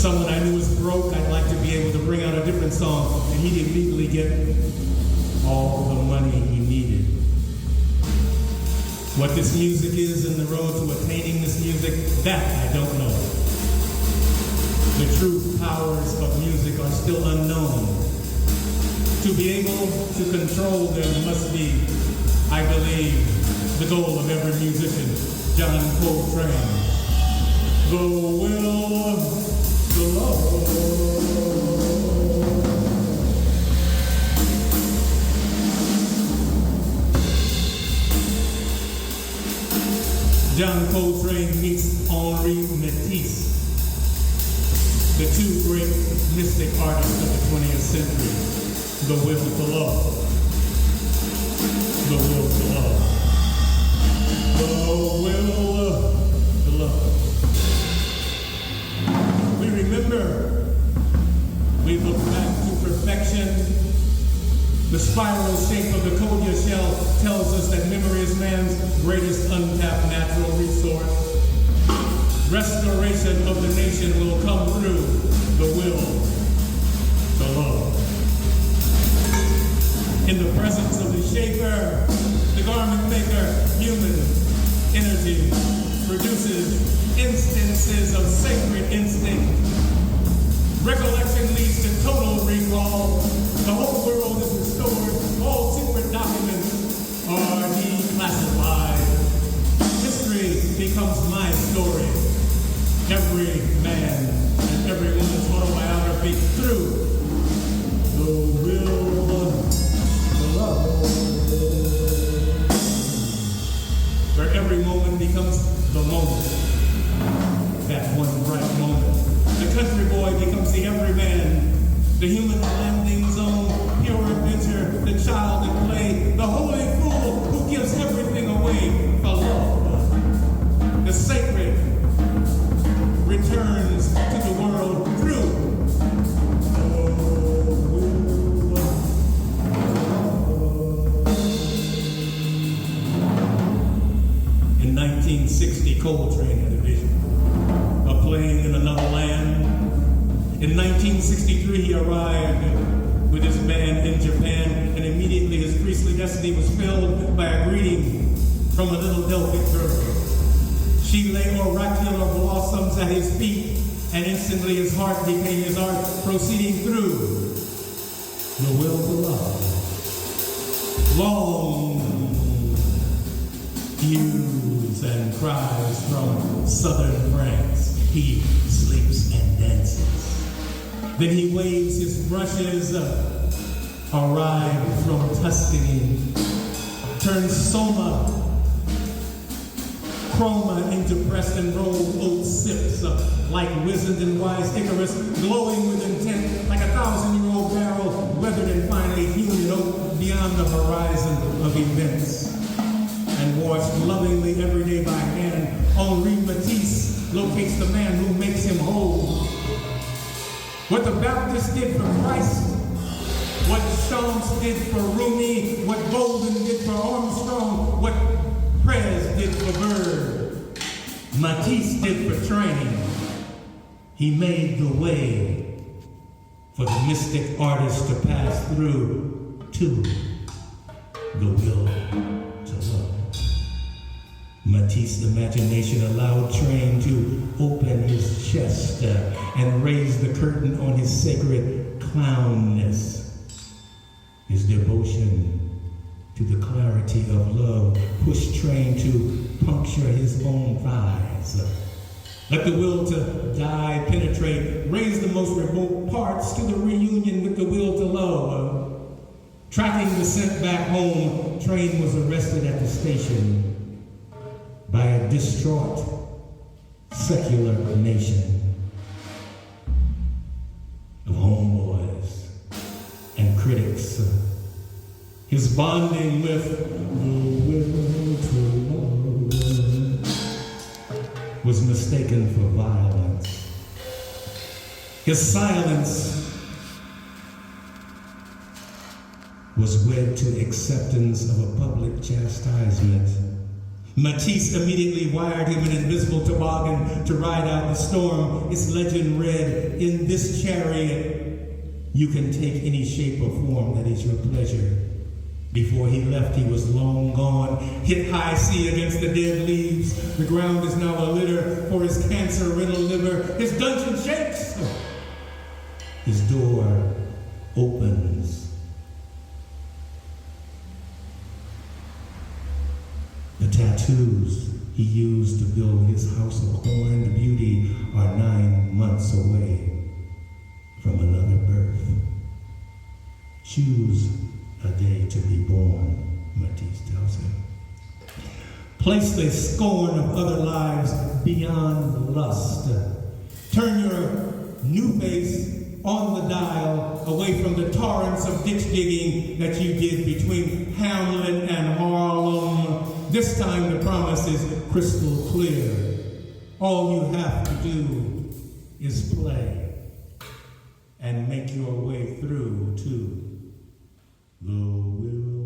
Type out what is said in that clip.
someone I knew was broke, I'd like to be able to bring out a different song, and he'd immediately get all the money he needed. What this music is and the road to attaining this music, that I don't know. The true powers of music are still unknown. To be able to control them must be, I believe, the goal of every musician. John Coltrane. The will to love. John Coltrane meets Henri Matisse, the two great mystic artists of the 20th century. The will to love. The will to love. The will to love. We remember, we look back to perfection. The spiral shape of the Kodia shell tells us that memory is man's greatest untapped natural resource. Restoration of the nation will come through the will to love. In the presence of the shaper, the garment maker, human energy produces instances of sacred instinct. Recollection leads to total recall. The whole world is restored. All secret documents are declassified. History becomes my story. Every man and every woman's autobiography through the will to love. Where every moment becomes the moment. That one bright moment. The country boy becomes the everyman. The human landing zone, pure adventure, the child at play, the holy fool who gives everything away for love. The sacred returns to the world through In 1960, Coltrane had a vision of playing in another land. In 1963, he arrived with his band in Japan, and immediately his priestly destiny was filled by a greeting from a little Delphic girl. She lay oracular blossoms at his feet, and instantly his heart became his art, proceeding through the will to love. Long hues and cries from southern France, he sleeps and dances. Then he waves his brushes, arrived from Tuscany, turns soma, chroma into pressed and rolled oat sips, like wizened and wise Icarus, glowing with intent, like a 1,000-year-old barrel, weathered and finely hewn in oak beyond the horizon of events. And washed lovingly every day by hand, Henri Matisse locates the man who makes him whole. What the Baptist did for Christ, what Shams did for Rumi, what Golden did for Armstrong, what Prez did for Bird, Matisse did for training. He made the way for the mystic artist to pass through to the will to love. Matisse's imagination allowed Train to open his chest and raise the curtain on his sacred clownness. His devotion to the clarity of love pushed Train to puncture his own thighs. Let the will to die penetrate, raise the most remote parts to the reunion with the will to love. Tracking the scent back home, Train was arrested at the station by a distraught, secular nation of homeboys and critics. His bonding with the will to love was mistaken for violence. His silence was wed to acceptance of a public chastisement. Matisse immediately wired him an invisible toboggan to ride out the storm. Its legend read, "In this chariot, you can take any shape or form that is your pleasure." Before he left, he was long gone, hit high sea against the dead leaves. The ground is now a litter for his cancer-riddled liver. His dungeon shakes. His door opens. The tattoos he used to build his house of horned beauty are 9 months away from another birth. Choose a day to be born, Matisse tells him. Place the scorn of other lives beyond lust. Turn your new face on the dial away from the torrents of ditch digging that you did between Hamlin and Harlem. This time the promise is crystal clear. All you have to do is play and make your way through to the will.